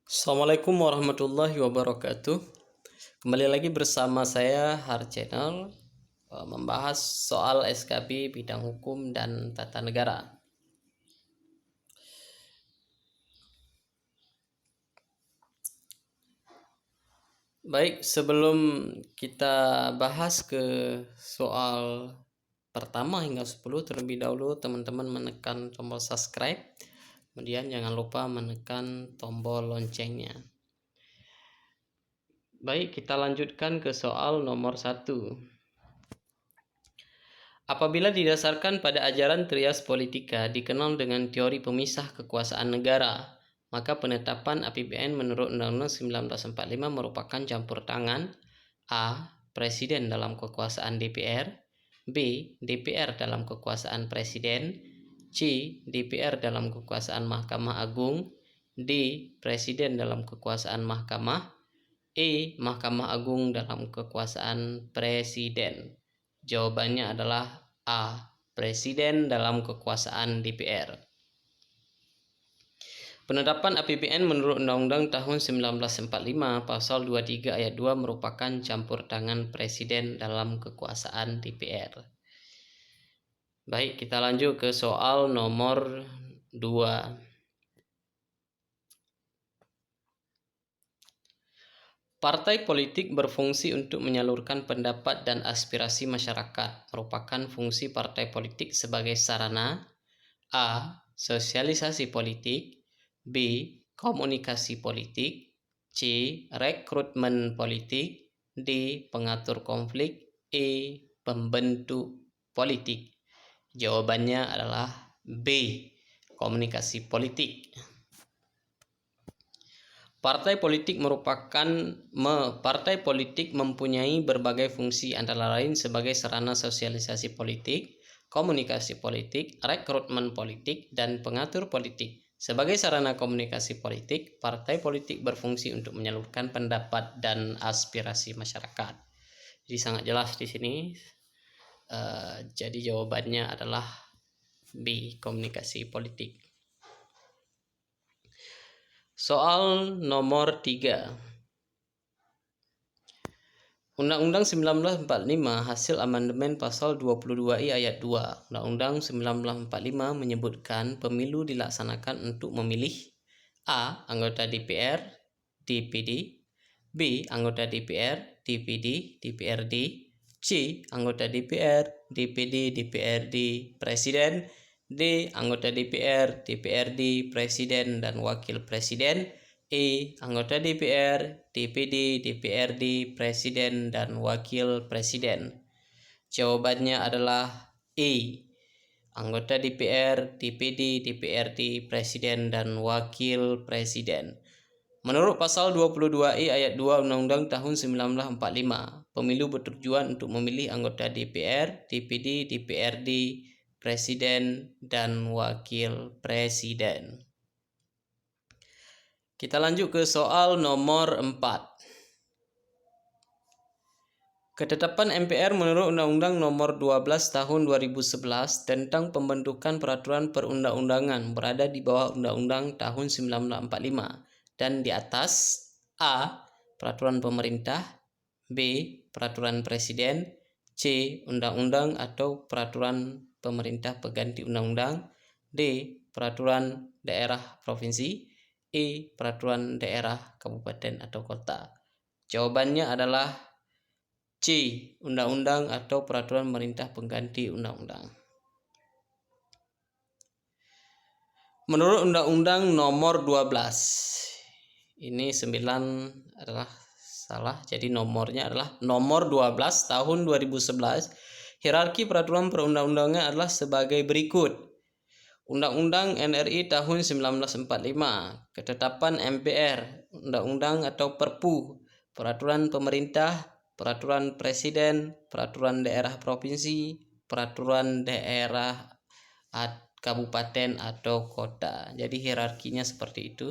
Assalamualaikum warahmatullahi wabarakatuh. Kembali lagi bersama saya Har Channel, membahas soal SKB bidang hukum dan tata negara. Baik, sebelum kita bahas ke soal pertama hingga 10, terlebih dahulu teman-teman menekan tombol subscribe, kemudian jangan lupa menekan tombol loncengnya. Baik, kita lanjutkan ke soal nomor 1. Apabila didasarkan pada ajaran trias politika dikenal dengan teori pemisah kekuasaan negara, maka penetapan APBN menurut Undang-Undang 1945 merupakan campur tangan A. Presiden dalam kekuasaan DPR, B. DPR dalam kekuasaan Presiden, C. DPR dalam kekuasaan Mahkamah Agung, D. Presiden dalam kekuasaan Mahkamah, E. Mahkamah Agung dalam kekuasaan Presiden. Jawabannya adalah A. Presiden dalam kekuasaan DPR. Penetapan APBN menurut Undang-Undang tahun 1945 pasal 23 ayat 2 merupakan campur tangan Presiden dalam kekuasaan DPR. Baik, kita lanjut ke soal nomor 2. Partai politik berfungsi untuk menyalurkan pendapat dan aspirasi masyarakat. Merupakan fungsi partai politik sebagai sarana A. Sosialisasi politik, B. Komunikasi politik, C. Rekrutmen politik, D. Pengatur konflik, E. Pembentuk politik. Jawabannya adalah B. Komunikasi politik. Partai politik mempunyai berbagai fungsi, antara lain sebagai sarana sosialisasi politik, komunikasi politik, rekrutmen politik, dan pengatur politik. Sebagai sarana komunikasi politik, partai politik berfungsi untuk menyalurkan pendapat dan aspirasi masyarakat. Jadi sangat jelas di sini. Jadi jawabannya adalah B. Komunikasi politik. Soal nomor 3. Undang-Undang 1945 hasil amandemen pasal 22I ayat 2. Undang-Undang 1945 menyebutkan pemilu dilaksanakan untuk memilih A. Anggota DPR, DPD, B. Anggota DPR, DPD, DPRD, C. Anggota DPR, DPD, DPRD, Presiden, D. Anggota DPR, DPRD, Presiden dan Wakil Presiden, E. Anggota DPR, DPD, DPRD, Presiden dan Wakil Presiden. Jawabannya adalah E. Anggota DPR, DPD, DPRD, Presiden dan Wakil Presiden. Menurut pasal 22I ayat 2 Undang-Undang tahun 1945, pemilu bertujuan untuk memilih anggota DPR, DPD, DPRD, Presiden, dan Wakil Presiden. Kita lanjut ke soal nomor 4. Ketetapan MPR menurut Undang-Undang nomor 12 tahun 2011 tentang pembentukan peraturan perundang-undangan berada di bawah Undang-Undang tahun 1945 dan di atas A. Peraturan pemerintah, B. Peraturan Presiden, C. Undang-undang atau peraturan pemerintah pengganti undang-undang, D. Peraturan daerah provinsi, E. Peraturan daerah kabupaten atau kota. Jawabannya adalah C. Undang-undang atau peraturan pemerintah pengganti undang-undang. Menurut Undang-Undang nomor 12, ini 9 adalah salah, jadi nomornya adalah nomor 12 tahun 2011. Hierarki peraturan perundang-undangan adalah sebagai berikut. Undang-Undang NRI tahun 1945, ketetapan MPR, undang-undang atau Perpu, peraturan pemerintah, peraturan presiden, peraturan daerah provinsi, peraturan daerah kabupaten atau kota. Jadi hierarkinya seperti itu.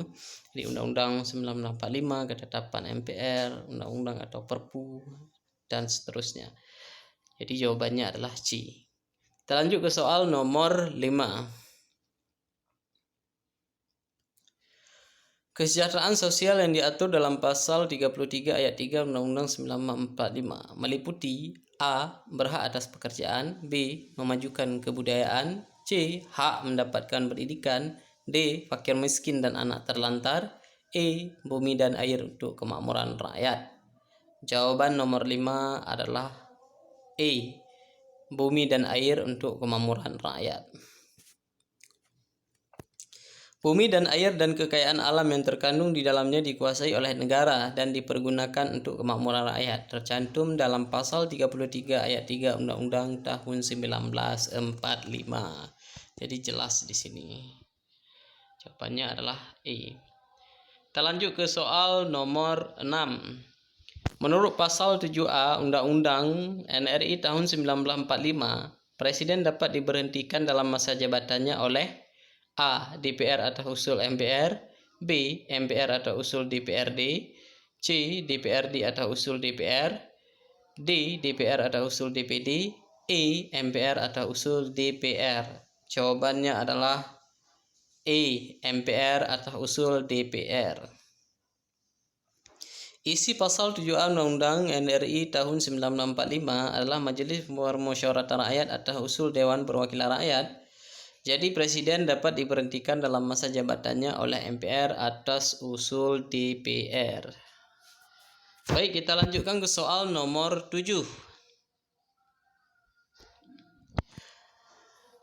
Jadi Undang-Undang 1945, ketetapan MPR, undang-undang atau Perpu, dan seterusnya. Jadi jawabannya adalah C. Kita lanjut ke soal nomor 5. Kesejahteraan sosial yang diatur dalam pasal 33 ayat 3 Undang-Undang 1945 meliputi A. Berhak atas pekerjaan, B. Memajukan kebudayaan, C. Hak mendapatkan pendidikan, D. Fakir miskin dan anak terlantar, E. Bumi dan air untuk kemakmuran rakyat. Jawaban nomor 5 adalah E. Bumi dan air untuk kemakmuran rakyat. Bumi dan air dan kekayaan alam yang terkandung di dalamnya dikuasai oleh negara dan dipergunakan untuk kemakmuran rakyat, tercantum dalam pasal 33 ayat 3 Undang-Undang tahun 1945. Jadi jelas di sini. Jawabannya adalah E. Kita lanjut ke soal nomor 6. Menurut pasal 7A Undang-Undang NRI tahun 1945, Presiden dapat diberhentikan dalam masa jabatannya oleh A. DPR atau usul MPR, B. MPR atau usul DPRD, C. DPRD atau usul DPR, D. DPR atau usul DPD, E. MPR atau usul DPR. Jawabannya adalah E. MPR atau usul DPR. Isi pasal 7A Undang-Undang NRI tahun 1945 adalah Majelis Permusyawaratan Rakyat atau usul Dewan Perwakilan Rakyat. Jadi Presiden dapat diberhentikan dalam masa jabatannya oleh MPR atas usul DPR. Baik, kita lanjutkan ke soal nomor 7.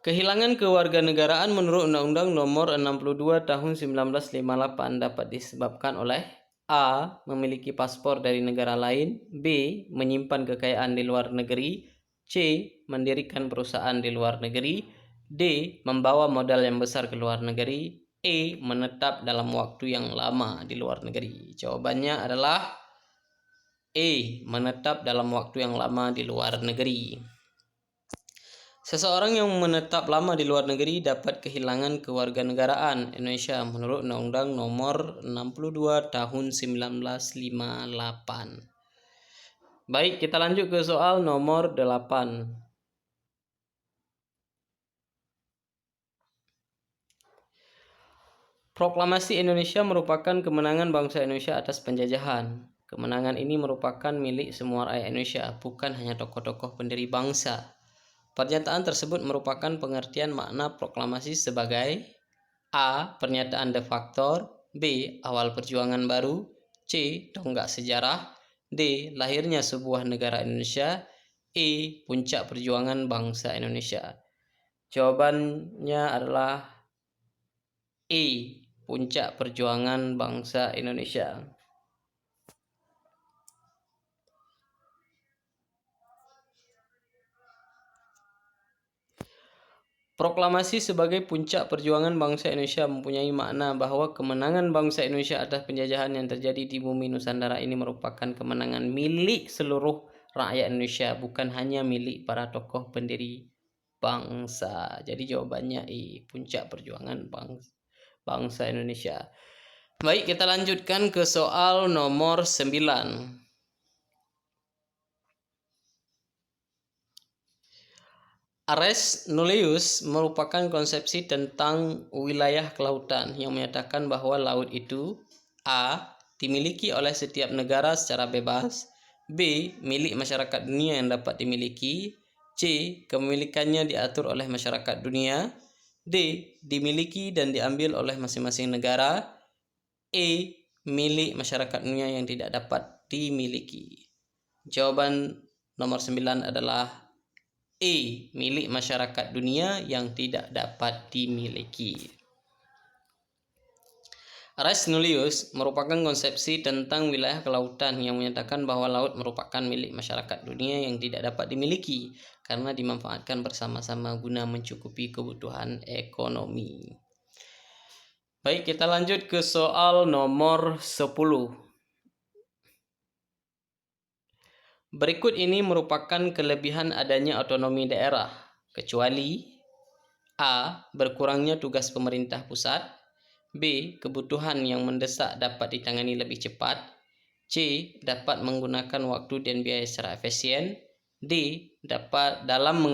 Kehilangan kewarganegaraan menurut Undang-Undang Nomor 62 Tahun 1958 dapat disebabkan oleh A. Memiliki paspor dari negara lain, B. Menyimpan kekayaan di luar negeri, C. Mendirikan perusahaan di luar negeri, D. Membawa modal yang besar ke luar negeri, E. Menetap dalam waktu yang lama di luar negeri. Jawabannya adalah E. Menetap dalam waktu yang lama di luar negeri. Seseorang yang menetap lama di luar negeri dapat kehilangan kewarganegaraan Indonesia menurut Undang-Undang Nomor 62 Tahun 1958. Baik, kita lanjut ke soal nomor 8. Proklamasi Indonesia merupakan kemenangan bangsa Indonesia atas penjajahan. Kemenangan ini merupakan milik semua rakyat Indonesia, bukan hanya tokoh-tokoh pendiri bangsa. Pernyataan tersebut merupakan pengertian makna proklamasi sebagai A. Pernyataan de facto, B. Awal perjuangan baru, C. Tonggak sejarah, D. Lahirnya sebuah negara Indonesia, E. Puncak perjuangan bangsa Indonesia. Jawabannya adalah E. Puncak perjuangan bangsa Indonesia. Proklamasi sebagai puncak perjuangan bangsa Indonesia mempunyai makna bahwa kemenangan bangsa Indonesia atas penjajahan yang terjadi di bumi Nusantara ini merupakan kemenangan milik seluruh rakyat Indonesia, bukan hanya milik para tokoh pendiri bangsa. Jadi jawabannya E. Puncak perjuangan bangsa Indonesia. Baik, kita lanjutkan ke soal nomor 9. Res nullius merupakan konsepsi tentang wilayah kelautan yang menyatakan bahwa laut itu A. Dimiliki oleh setiap negara secara bebas, B. Milik masyarakat dunia yang dapat dimiliki, C. Kepemilikannya diatur oleh masyarakat dunia, D. Dimiliki dan diambil oleh masing-masing negara, E. Milik masyarakat dunia yang tidak dapat dimiliki. Jawaban nomor 9 adalah E. Milik masyarakat dunia yang tidak dapat dimiliki. Res nullius merupakan konsepsi tentang wilayah kelautan yang menyatakan bahwa laut merupakan milik masyarakat dunia yang tidak dapat dimiliki karena dimanfaatkan bersama-sama guna mencukupi kebutuhan ekonomi. Baik, kita lanjut ke soal nomor 10. Berikut ini merupakan kelebihan adanya otonomi daerah, kecuali A. Berkurangnya tugas pemerintah pusat, B. Kebutuhan yang mendesak dapat ditangani lebih cepat, C. Dapat menggunakan waktu dan biaya secara efisien, D. Dapat dalam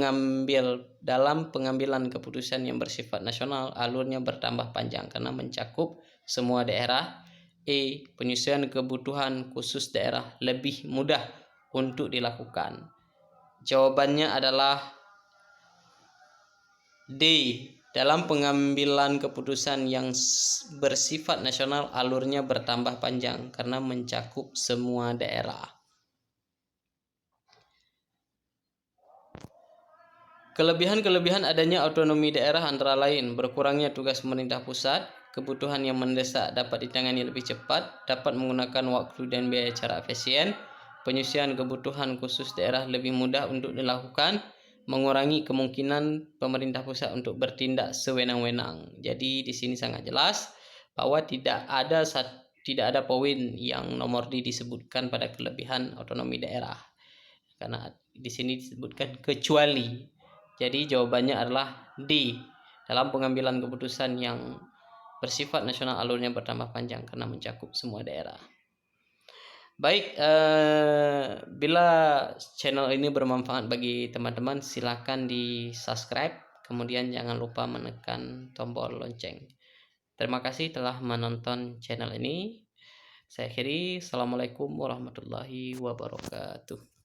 pengambilan keputusan yang bersifat nasional alurnya bertambah panjang karena mencakup semua daerah, E. Penyesuaian kebutuhan khusus daerah lebih mudah untuk dilakukan. Jawabannya adalah D. Dalam pengambilan keputusan yang bersifat nasional, alurnya bertambah panjang karena mencakup semua daerah. Kelebihan-kelebihan adanya otonomi daerah antara lain berkurangnya tugas pemerintah pusat, kebutuhan yang mendesak dapat ditangani lebih cepat, dapat menggunakan waktu dan biaya secara efisien, penyesuaian kebutuhan khusus daerah lebih mudah untuk dilakukan, mengurangi kemungkinan pemerintah pusat untuk bertindak sewenang-wenang. Jadi di sini sangat jelas bahwa tidak ada poin yang nomor D disebutkan pada kelebihan otonomi daerah. Karena di sini disebutkan kecuali. Jadi jawabannya adalah D. Dalam pengambilan keputusan yang bersifat nasional, alurnya bertambah panjang karena mencakup semua daerah. Baik, bila channel ini bermanfaat bagi teman-teman, silakan di subscribe, kemudian jangan lupa menekan tombol lonceng. Terima kasih telah menonton channel ini. Saya akhiri. Assalamualaikum warahmatullahi wabarakatuh.